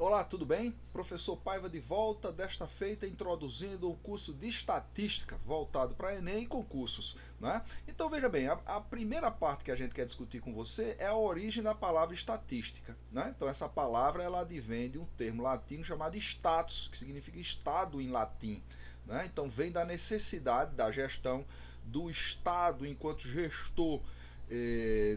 Olá, tudo bem? Professor Paiva de volta, desta feita introduzindo o curso de Estatística, voltado para Enem e concursos. Né? Então veja bem, a primeira parte que a gente quer discutir com você é a origem da palavra estatística. Né? Então essa palavra ela advém de um termo latino chamado status, que significa estado em latim. Né? Então vem da necessidade da gestão do Estado enquanto gestor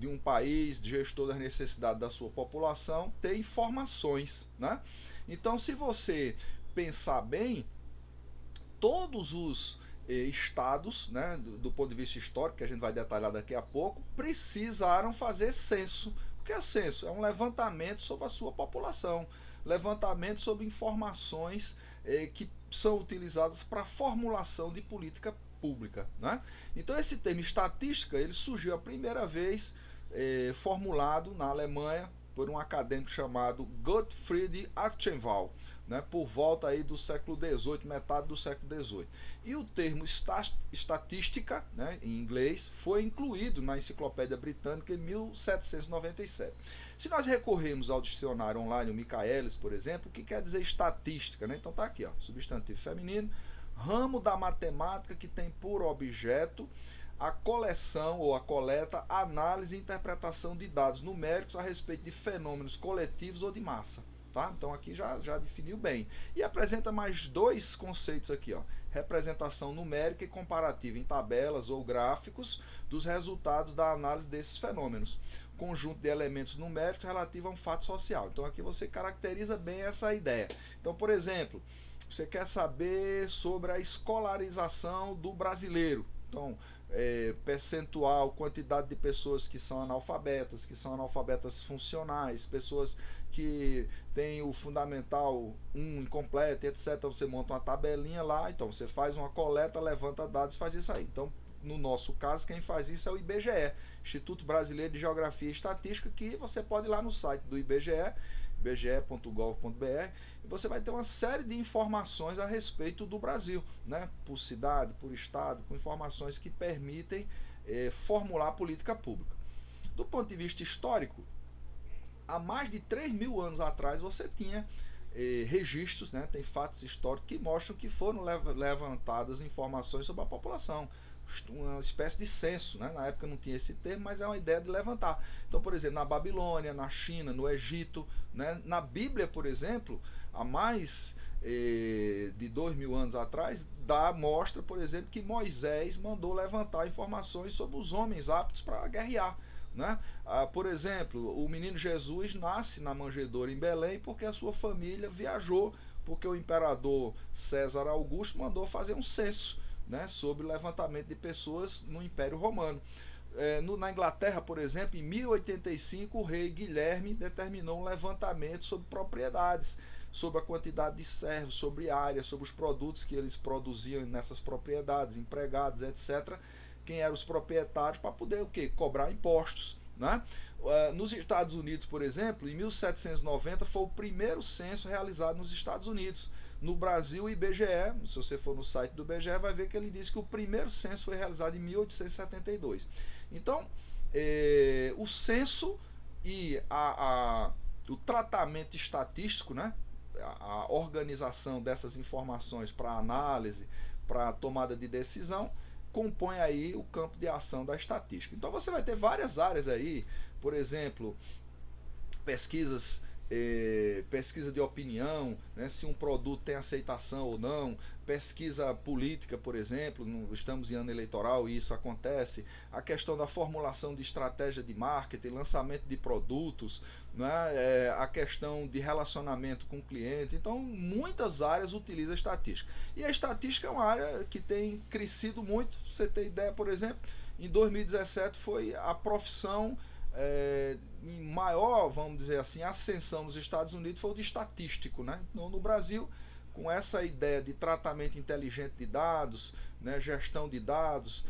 de um país, gestor das necessidades da sua população, ter informações. Né? Então, se você pensar bem, todos os estados, né, do ponto de vista histórico, que a gente vai detalhar daqui a pouco, precisaram fazer censo. O que é censo? É um levantamento sobre a sua população, levantamento sobre informações que são utilizadas para a formulação de política pública. Né? Então esse termo estatística ele surgiu a primeira vez formulado na Alemanha por um acadêmico chamado Gottfried Achenval, né, por volta aí do século XVIII, metade do século XVIII. E o termo estatística, né, em inglês, foi incluído na Enciclopédia Britânica em 1797. Se nós recorrermos ao dicionário online, o Michaelis, por exemplo, o que quer dizer estatística? Né? Então tá aqui, ó, substantivo feminino, ramo da matemática que tem por objeto a coleção ou a coleta, análise e interpretação de dados numéricos a respeito de fenômenos coletivos ou de massa. Tá? Então aqui já definiu bem. E apresenta mais dois conceitos aqui, ó. Representação numérica e comparativa em tabelas ou gráficos dos resultados da análise desses fenômenos. Conjunto de elementos numéricos relativo a um fato social. Então aqui você caracteriza bem essa ideia. Então, por exemplo, você quer saber sobre a escolarização do brasileiro. Então, percentual, quantidade de pessoas que são analfabetas funcionais, pessoas que têm o fundamental 1 incompleto, etc. Então você monta uma tabelinha lá, então você faz uma coleta, levanta dados e faz isso aí. Então, no nosso caso, quem faz isso é o IBGE, Instituto Brasileiro de Geografia e Estatística, que você pode ir lá no site do IBGE, ibge.gov.br, e você vai ter uma série de informações a respeito do Brasil, né? Por cidade, por estado, com informações que permitem formular política pública. Do ponto de vista histórico, há mais de 3.000 anos atrás você tinha registros, né? Tem fatos históricos que mostram que foram levantadas informações sobre a população, uma espécie de censo, né? Na época não tinha esse termo, mas é uma ideia de levantar. Então, por exemplo, na Babilônia, na China, no Egito, né? Na Bíblia, por exemplo, há mais de 2.000 anos atrás, mostra, por exemplo, que Moisés mandou levantar informações sobre os homens aptos para guerrear. Né? Por exemplo, o menino Jesus nasce na manjedoura em Belém porque a sua família viajou, porque o imperador César Augusto mandou fazer um censo, né, sobre o levantamento de pessoas no Império Romano. Na Inglaterra, por exemplo, em 1085, o rei Guilherme determinou um levantamento sobre propriedades, sobre a quantidade de servos, sobre área, sobre os produtos que eles produziam nessas propriedades, empregados, etc., quem eram os proprietários, para poder o quê? Cobrar impostos. Né? Nos Estados Unidos, por exemplo, em 1790 foi o primeiro censo realizado nos Estados Unidos. No Brasil, o IBGE, se você for no site do IBGE, vai ver que ele diz que o primeiro censo foi realizado em 1872. Então, o censo e o tratamento estatístico, né? A organização dessas informações para análise, para tomada de decisão, compõe aí o campo de ação da estatística. Então você vai ter várias áreas aí, por exemplo, pesquisas, pesquisa de opinião, né, se um produto tem aceitação ou não, pesquisa política, por exemplo, estamos em ano eleitoral e isso acontece, a questão da formulação de estratégia de marketing, lançamento de produtos, né, a questão de relacionamento com clientes. Então muitas áreas utilizam a estatística, e a estatística é uma área que tem crescido muito. Você tem ideia, por exemplo, em 2017 foi a profissão em maior, vamos dizer assim, ascensão nos Estados Unidos foi o de estatístico. Né? No Brasil, com essa ideia de tratamento inteligente de dados, né, gestão de dados,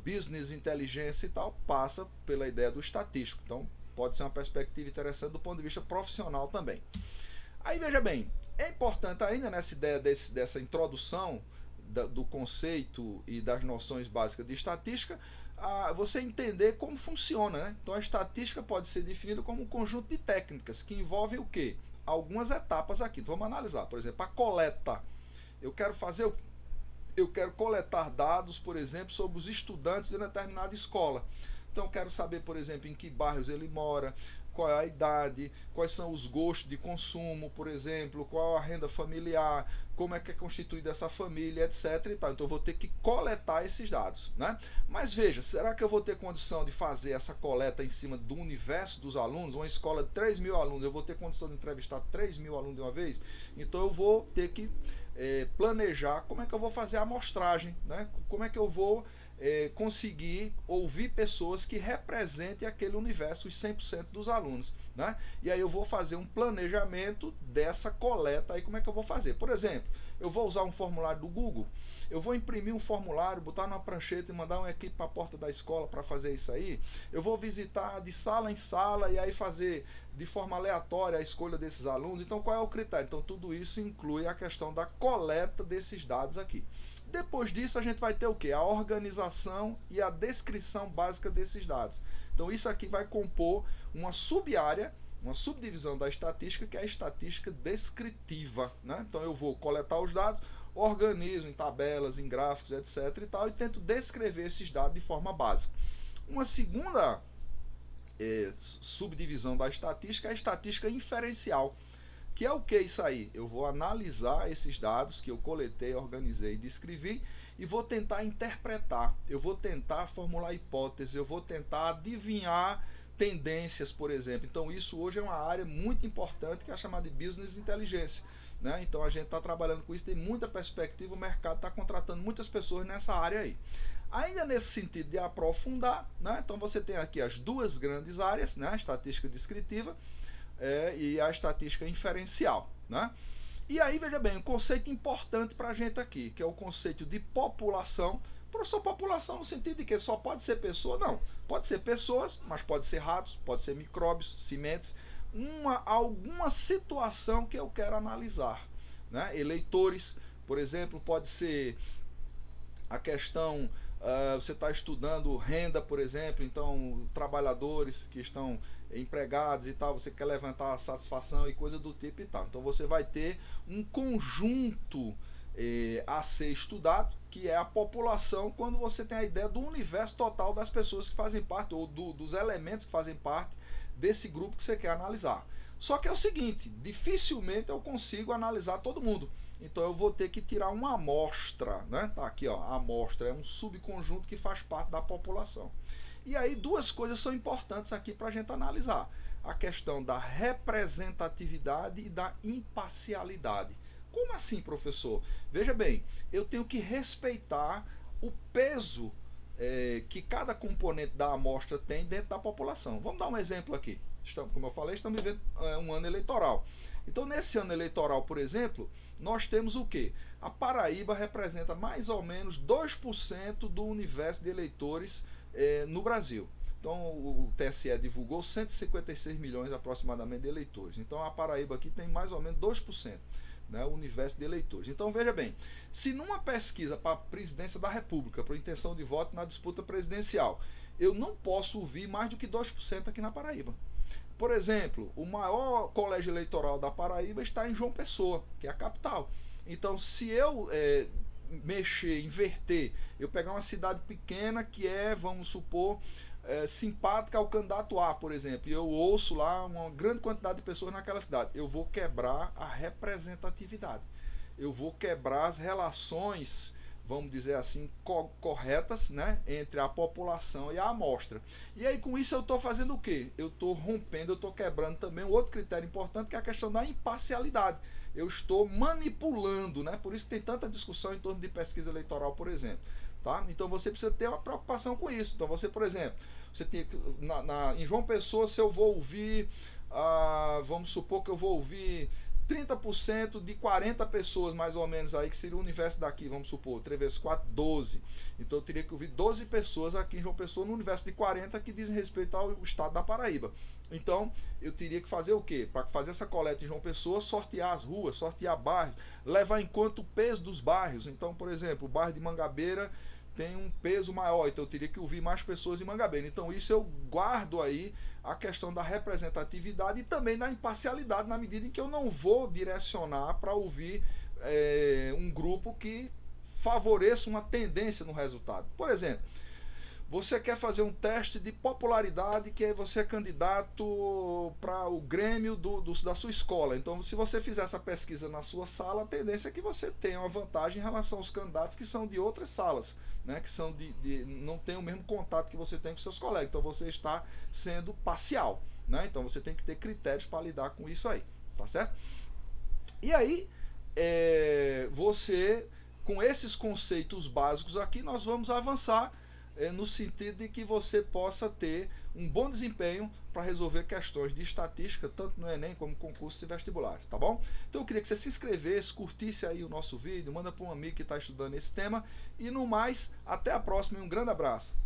business inteligência e tal, passa pela ideia do estatístico. Então pode ser uma perspectiva interessante do ponto de vista profissional também. Aí veja bem, é importante ainda nessa ideia dessa introdução do conceito e das noções básicas de estatística, você entender como funciona. Né? Então a estatística pode ser definida como um conjunto de técnicas que envolvem o quê? algumas etapas aqui. Então vamos analisar. Por exemplo, a coleta. Eu quero fazer, eu quero coletar dados, por exemplo, sobre os estudantes de uma determinada escola. Então eu quero saber, por exemplo, em que bairros ele mora, qual é a idade, quais são os gostos de consumo, por exemplo, qual a renda familiar, como é que é constituída essa família, etc. E tal. Então eu vou ter que coletar esses dados, né? Mas veja, será que eu vou ter condição de fazer essa coleta em cima do universo dos alunos? Uma escola de 3 mil alunos, eu vou ter condição de entrevistar 3 mil alunos de uma vez? Então eu vou ter que planejar como é que eu vou fazer a amostragem, né? Como é que eu vou conseguir ouvir pessoas que representem aquele universo, os 100% dos alunos, né? E aí eu vou fazer um planejamento dessa coleta aí, como é que eu vou fazer? Por exemplo, eu vou usar um formulário do Google, eu vou imprimir um formulário, botar numa prancheta e mandar uma equipe para a porta da escola para fazer isso aí, eu vou visitar de sala em sala e aí fazer de forma aleatória a escolha desses alunos. Então qual é o critério? Então tudo isso inclui a questão da coleta desses dados aqui. Depois disso a gente vai ter o que? A organização e a descrição básica desses dados. Então isso aqui vai compor uma sub-área, uma subdivisão da estatística, que é a estatística descritiva, né? Então eu vou coletar os dados, organizo em tabelas, em gráficos, etc. e tal, e tento descrever esses dados de forma básica. Uma segunda subdivisão da estatística é a estatística inferencial. Que é o que isso aí? Eu vou analisar esses dados que eu coletei, organizei e descrevi e vou tentar interpretar, eu vou tentar formular hipóteses, eu vou tentar adivinhar tendências, por exemplo. Então isso hoje é uma área muito importante que é chamada de business inteligência, né? Então a gente está trabalhando com isso, tem muita perspectiva, o mercado está contratando muitas pessoas nessa área aí. Ainda nesse sentido de aprofundar, né? Então você tem aqui as duas grandes áreas, né? A estatística descritiva e a estatística inferencial, né? E aí, veja bem, um conceito importante para a gente aqui, que é o conceito de população. Professor, população no sentido de que só pode ser pessoa? Não, pode ser pessoas, mas pode ser ratos, pode ser micróbios, sementes, alguma situação que eu quero analisar, né? Eleitores, por exemplo, pode ser a questão, você está estudando renda, por exemplo, então trabalhadores que estão empregados e tal, você quer levantar a satisfação e coisa do tipo e tal. Então você vai ter um conjunto a ser estudado, que é a população, quando você tem a ideia do universo total das pessoas que fazem parte, ou dos elementos que fazem parte desse grupo que você quer analisar. Só que é o seguinte, dificilmente eu consigo analisar todo mundo. Então eu vou ter que tirar uma amostra, né? Tá aqui, ó, a amostra é um subconjunto que faz parte da população. E aí duas coisas são importantes aqui para a gente analisar. A questão da representatividade e da imparcialidade. Como assim, professor? Veja bem, eu tenho que respeitar o peso que cada componente da amostra tem dentro da população. Vamos dar um exemplo aqui. Como eu falei, estamos vivendo um ano eleitoral. Então, nesse ano eleitoral, por exemplo, nós temos o quê? A Paraíba representa mais ou menos 2% do universo de eleitores no Brasil. Então, o TSE divulgou 156 milhões aproximadamente de eleitores. Então, a Paraíba aqui tem mais ou menos 2%. Né, o universo de eleitores. Então veja bem, se numa pesquisa para a presidência da República, para intenção de voto na disputa presidencial, eu não posso ouvir mais do que 2% aqui na Paraíba. Por exemplo, o maior colégio eleitoral da Paraíba está em João Pessoa, que é a capital. Então se eu mexer, inverter, eu pegar uma cidade pequena que vamos supor, simpática ao candidato A, por exemplo, e eu ouço lá uma grande quantidade de pessoas naquela cidade, eu vou quebrar a representatividade, eu vou quebrar as relações, vamos dizer assim, corretas, né, entre a população e a amostra. E aí com isso eu estou fazendo o quê? Eu estou rompendo, eu estou quebrando também um outro critério importante, que é a questão da imparcialidade. Eu estou manipulando, né? Por isso que tem tanta discussão em torno de pesquisa eleitoral, por exemplo. Tá? Então você precisa ter uma preocupação com isso. Então você, por exemplo, você tem em João Pessoa, se eu vou ouvir, vamos supor que eu vou ouvir 30% de 40 pessoas mais ou menos aí, que seria o universo daqui, vamos supor, 3 vezes 4, 12. Então eu teria que ouvir 12 pessoas aqui em João Pessoa no universo de 40 que dizem respeito ao estado da Paraíba. Então eu teria que fazer o quê? Para fazer essa coleta em João Pessoa, sortear as ruas, sortear bairros, levar em conta o peso dos bairros. Então, por exemplo, o bairro de Mangabeira tem um peso maior, então eu teria que ouvir mais pessoas em Mangabeira. Então isso eu guardo aí a questão da representatividade e também da imparcialidade, na medida em que eu não vou direcionar para ouvir um grupo que favoreça uma tendência no resultado. Por exemplo, você quer fazer um teste de popularidade, que você é candidato para o Grêmio da sua escola. Então, se você fizer essa pesquisa na sua sala, a tendência é que você tenha uma vantagem em relação aos candidatos que são de outras salas, né? Que são não tem o mesmo contato que você tem com seus colegas. Então, você está sendo parcial, né? Então, você tem que ter critérios para lidar com isso aí, tá certo? E aí, você, com esses conceitos básicos aqui, nós vamos avançar no sentido de que você possa ter um bom desempenho para resolver questões de estatística, tanto no Enem como concursos e vestibulares, tá bom? Então eu queria que você se inscrevesse, curtisse aí o nosso vídeo, manda para um amigo que está estudando esse tema, e no mais, até a próxima e um grande abraço.